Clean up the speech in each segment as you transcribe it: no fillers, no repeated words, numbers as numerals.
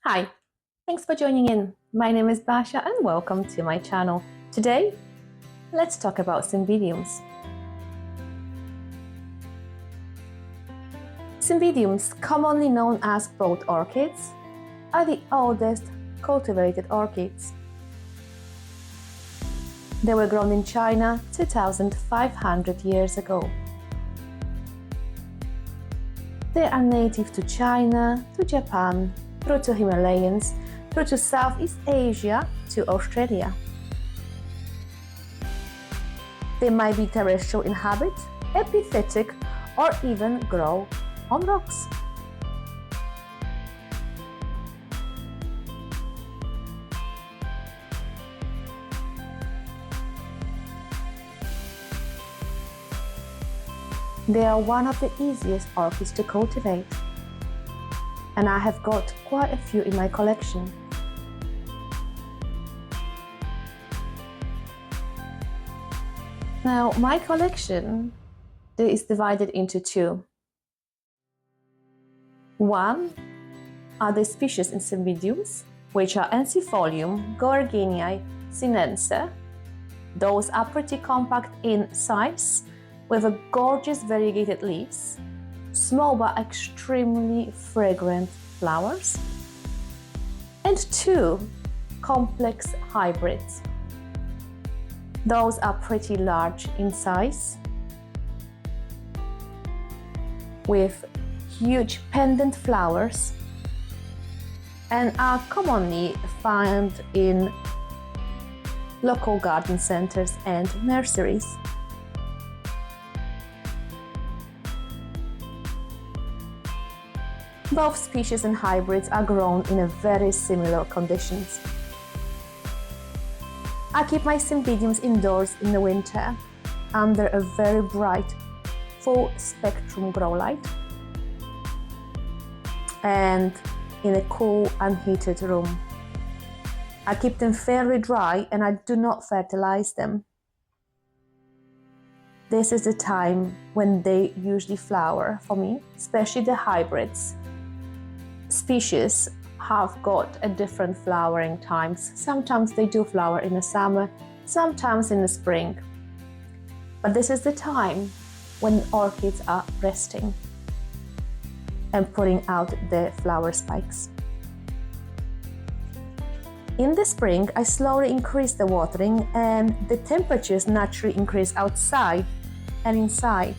Hi, thanks for joining in. My name is Basha and welcome to my channel. Today, let's talk about cymbidiums. Cymbidiums, commonly known as broad orchids, are the oldest cultivated orchids. They were grown in China 2,500 years ago. They are native to China, to Japan, through to Himalayas, through to Southeast Asia, to Australia. They might be terrestrial in habit, epiphytic, or even grow on rocks. They are one of the easiest orchids to cultivate, and I have got quite a few in my collection. Now, my collection is divided into two. One are the species in cymbidiums, which are Ensipholium, Gorginii, sinense. Those are pretty compact in size, with a gorgeous variegated leaves, small but extremely fragrant flowers, and two complex hybrids. Those are pretty large in size, with huge pendant flowers, and are commonly found in local garden centers and nurseries. Both species and hybrids are grown in very similar conditions. I keep my cymbidiums indoors in the winter under a very bright, full spectrum grow light and in a cool, unheated room. I keep them fairly dry and I do not fertilize them. This is the time when they usually flower for me, especially the hybrids. Species have got a different flowering times. Sometimes they do flower in the summer, sometimes in the spring. But this is the time when orchids are resting and putting out their flower spikes. In the spring, I slowly increase the watering and the temperatures naturally increase outside and inside.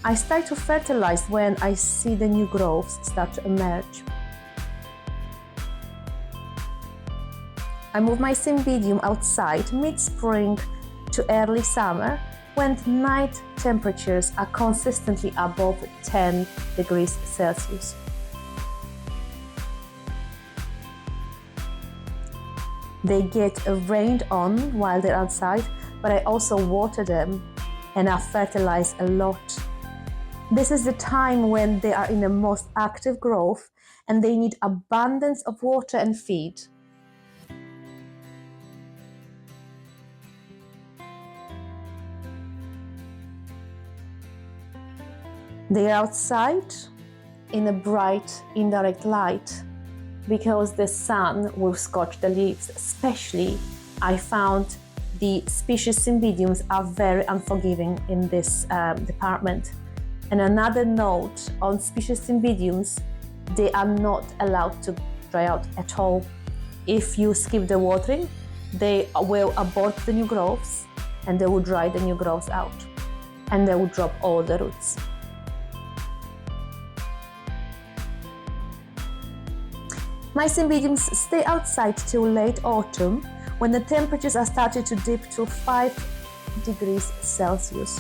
I start to fertilize when I see the new growths start to emerge. I move my cymbidium outside mid-spring to early summer when night temperatures are consistently above 10 degrees Celsius. They get rained on while they're outside, but I also water them and I fertilize a lot. This is the time when they are in the most active growth and they need abundance of water and feed. They are outside in a bright indirect light because the sun will scorch the leaves. Especially, I found the species cymbidiums are very unforgiving in this department. And another note on species cymbidiums, they are not allowed to dry out at all. If you skip the watering, they will abort the new growths and they will dry the new growths out and they will drop all the roots. My cymbidiums stay outside till late autumn when the temperatures are starting to dip to 5 degrees Celsius.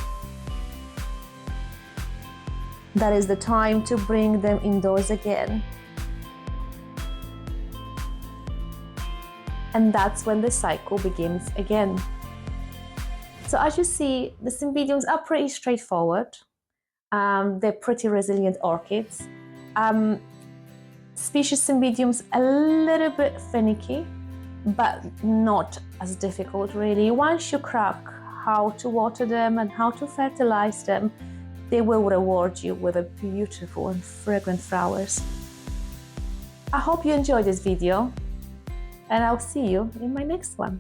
That is the time to bring them indoors again. And that's when the cycle begins again. So as you see, the cymbidiums are pretty straightforward. They're pretty resilient orchids. Species cymbidiums a little bit finicky, but not as difficult really. Once you crack how to water them and how to fertilize them, they will reward you with a beautiful and fragrant flowers. I hope you enjoyed this video, and I'll see you in my next one.